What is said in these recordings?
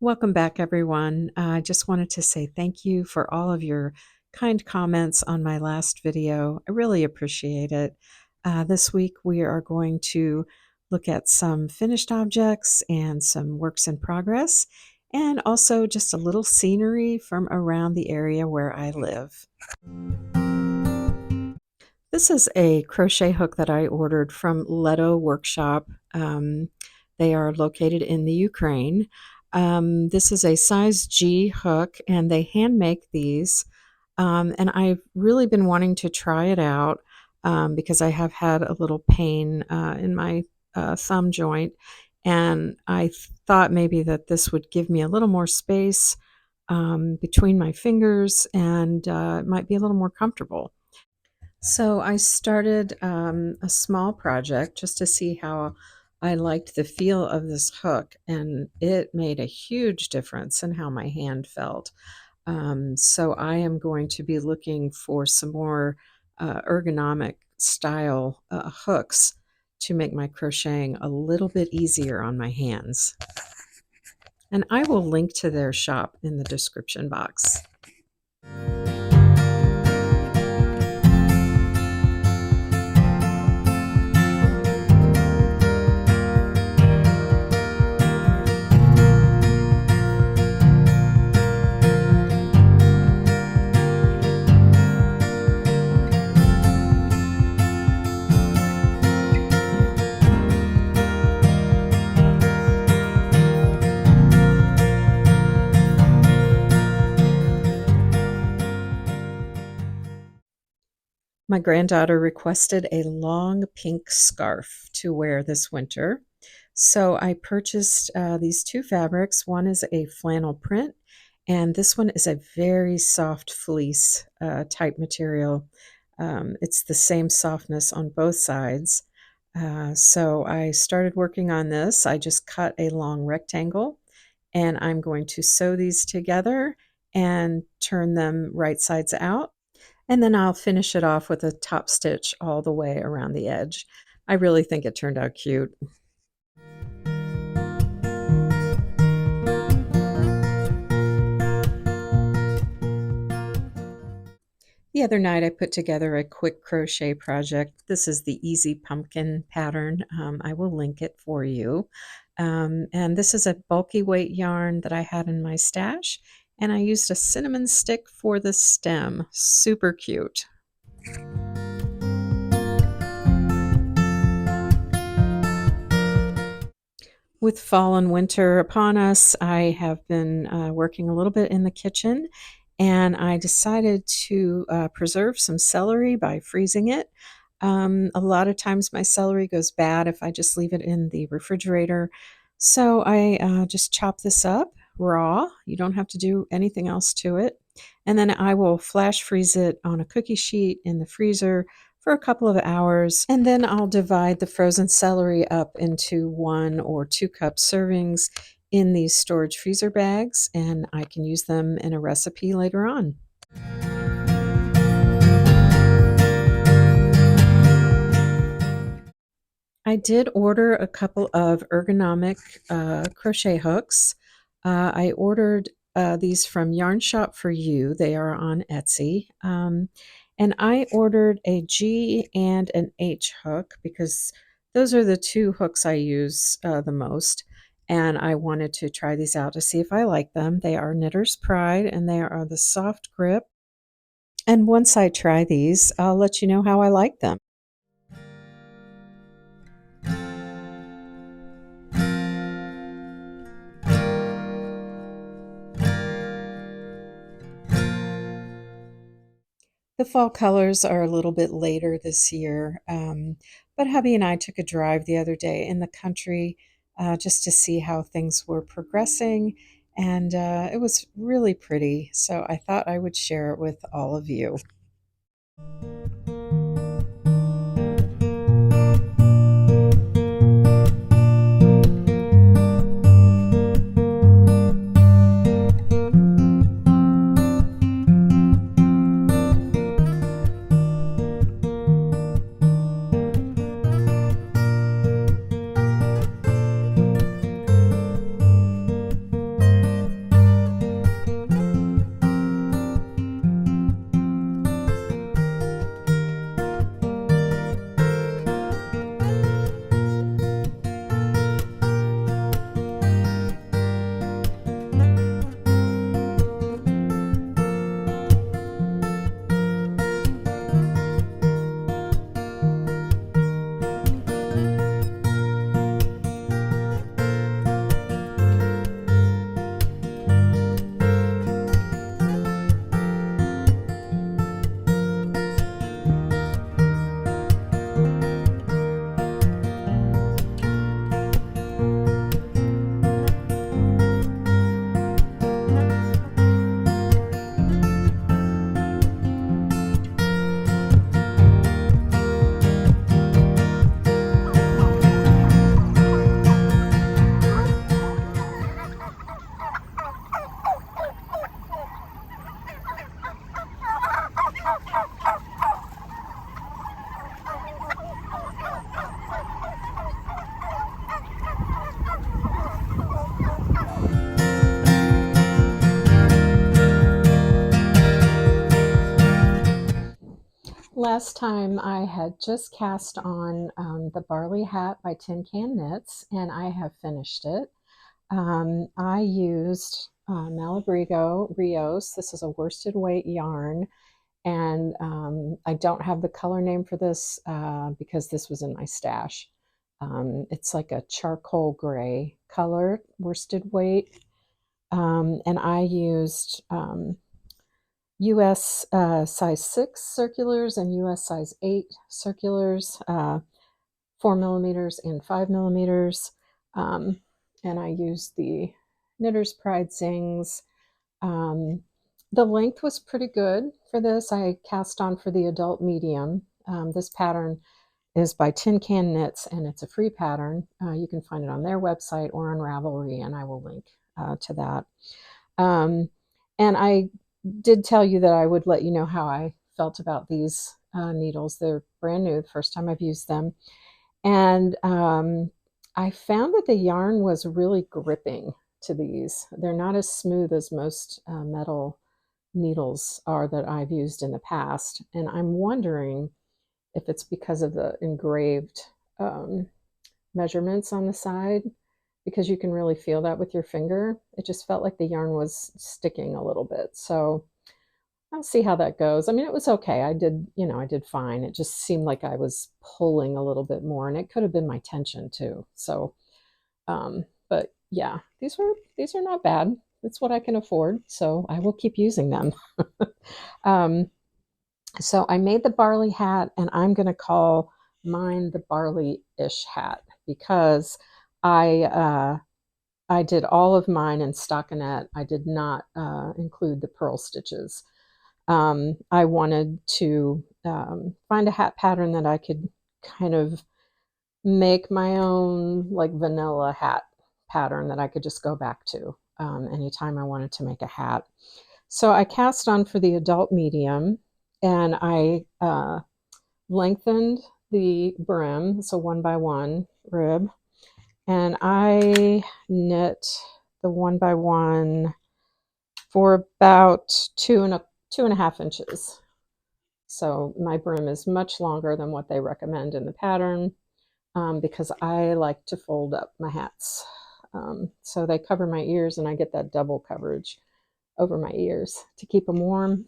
Welcome back, everyone. I just wanted to say thank you for all of your kind comments on my last video. I really appreciate it. This week we are going to look at some finished objects and some works in progress, and also just a little scenery from around the area where I live. This is a crochet hook that I ordered from Letto Workshop. They are located in the Ukraine. This is a size G hook, and they hand make these. And I've really been wanting to try it out because I have had a little pain in my thumb joint, and I thought maybe that this would give me a little more space between my fingers, and it might be a little more comfortable. So I started a small project just to see how I liked the feel of this hook, and it made a huge difference in how my hand felt. So I am going to be looking for some more ergonomic style hooks to make my crocheting a little bit easier on my hands. And I will link to their shop in the description box. My granddaughter requested a long pink scarf to wear this winter. So I purchased these two fabrics. One is a flannel print, and this one is a very soft fleece type material. It's the same softness on both sides. So I started working on this. I just cut a long rectangle, and I'm going to sew these together and turn them right sides out. And then I'll finish it off with a top stitch all the way around the edge. I really think it turned out cute. The other night I put together a quick crochet project. This is the Easy Pumpkin pattern. I will link it for you. And this is a bulky weight yarn that I had in my stash, and I used a cinnamon stick for the stem. Super cute. With fall and winter upon us, I have been working a little bit in the kitchen, and I decided to preserve some celery by freezing it. A lot of times my celery goes bad if I just leave it in the refrigerator. So I just chop this up raw. You don't have to do anything else to it. And then I will flash freeze it on a cookie sheet in the freezer for a couple of hours. And then I'll divide the frozen celery up into 1 or 2 cup servings in these storage freezer bags, and I can use them in a recipe later on. I did order a couple of ergonomic crochet hooks. I ordered these from Yarn Shop for You. They are on Etsy. And I ordered a G and an H hook because those are the two hooks I use the most. And I wanted to try these out to see if I like them. They are Knitter's Pride, and they are the soft grip. And once I try these, I'll let you know how I like them. The fall colors are a little bit later this year, but hubby and I took a drive the other day in the country just to see how things were progressing, and it was really pretty, so I thought I would share it with all of you. last time I had just cast on the Barley Hat by Tin Can Knits, and I have finished it. I used Malabrigo Rios. This is a worsted weight yarn, and I don't have the color name for this because this was in my stash. It's like a charcoal gray color worsted weight, and I used US size 6 circulars and US size 8 circulars, 4mm and 5mm. And I used the Knitter's Pride Zings. The length was pretty good for this. I cast on for the adult medium. This pattern is by Tin Can Knits, and it's a free pattern. You can find it on their website or on Ravelry, and I will link to that. And I did tell you that I would let you know how I felt about these needles. They're brand new, the first time I've used them. And I found that the yarn was really gripping to these. They're not as smooth as most metal needles are that I've used in the past. And I'm wondering if it's because of the engraved measurements on the side, because you can really feel that with your finger. It just felt like the yarn was sticking a little bit. So I'll see how that goes. I mean, it was okay. I did fine. It just seemed like I was pulling a little bit more, and it could have been my tension too. So, but yeah, these are not bad. It's what I can afford, so I will keep using them. So I made the Barley Hat, and I'm going to call mine the Barley-ish hat because I did all of mine in stockinette. I did not include the purl stitches. I wanted to find a hat pattern that I could kind of make my own, like, vanilla hat pattern that I could just go back to anytime I wanted to make a hat. So I cast on for the adult medium, and I lengthened the brim. It's a 1x1 rib, and I knit the 1x1 for about 2.5 inches. So my brim is much longer than what they recommend in the pattern because I like to fold up my hats. So they cover my ears, and I get that double coverage over my ears to keep them warm.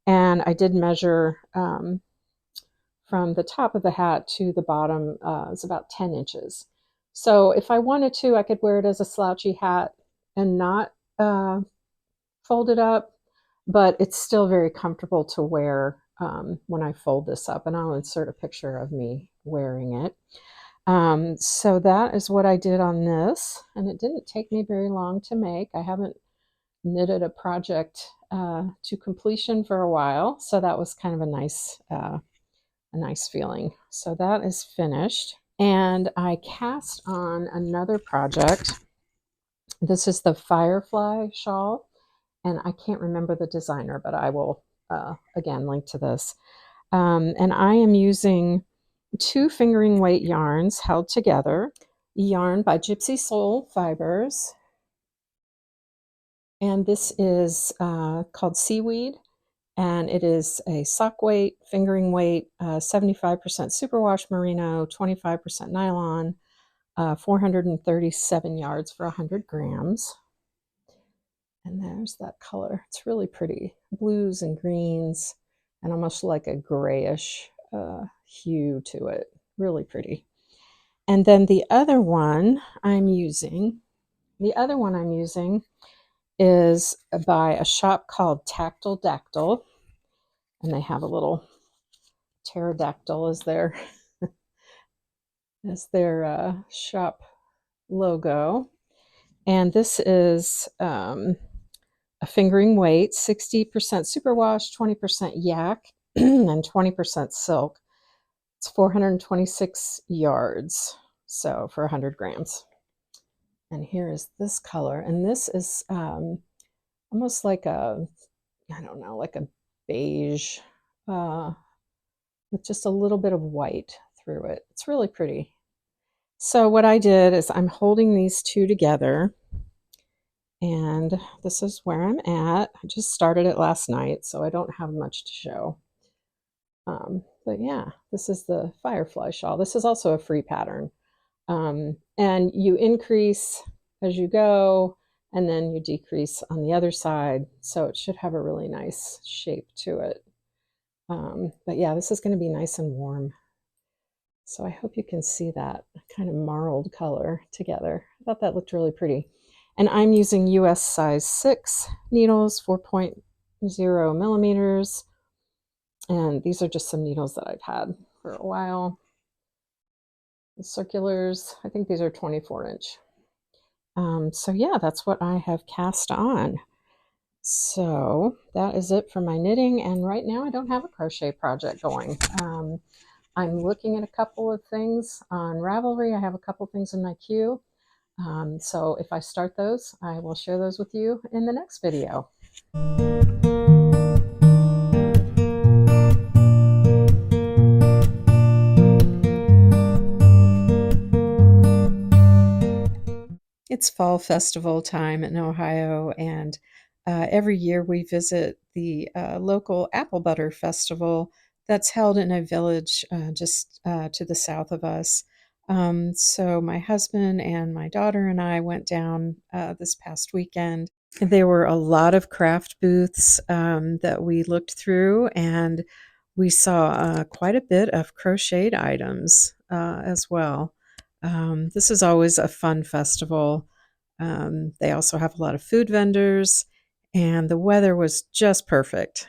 And I did measure from the top of the hat to the bottom. It's about 10 inches. So if I wanted to, I could wear it as a slouchy hat and not fold it up, but it's still very comfortable to wear when I fold this up, and I'll insert a picture of me wearing it. So that is what I did on this, and it didn't take me very long to make. I haven't knitted a project to completion for a while, so that was kind of a nice feeling. So that is finished, and I cast on another project. This is the Firefly shawl, and I can't remember the designer, but I will again link to this. And I am using 2 fingering weight yarns held together, yarn by Gypsy Soul Fibers, and this is called Seaweed, and it is a sock weight, fingering weight, 75% superwash merino, 25% nylon, 437 yards for 100 grams. And there's that color. It's really pretty. Blues and greens and almost like a grayish hue to it. Really pretty. And then the other one I'm using is by a shop called Tactile Dactyl. And they have a little pterodactyl as their shop logo. And this is a fingering weight, 60% superwash, 20% yak, and 20% silk. It's 426 yards, so for 100 grams. And here is this color, and this is almost like like a beige with just a little bit of white through it. It's really pretty. So what I did is I'm holding these two together, and this is where I'm at. I just started it last night, so I don't have much to show. But yeah, this is the Firefly shawl. This is also a free pattern. And you increase as you go, and then you decrease on the other side. So it should have a really nice shape to it. But yeah, this is going to be nice and warm. So I hope you can see that kind of marled color together. I thought that looked really pretty. And I'm using US size 6 needles, 4.0 millimeters. And these are just some needles that I've had for a while. The circulars, I think these are 24-inch. So yeah, that's what I have cast on. So that is it for my knitting. And right now I don't have a crochet project going. I'm looking at a couple of things on Ravelry. I have a couple things in my queue. So if I start those, I will share those with you in the next video. It's fall festival time in Ohio, and every year we visit the local apple butter festival that's held in a village just to the south of us. So my husband and my daughter and I went down this past weekend. There were a lot of craft booths that we looked through, and we saw quite a bit of crocheted items as well. This is always a fun festival. They also have a lot of food vendors, and the weather was just perfect.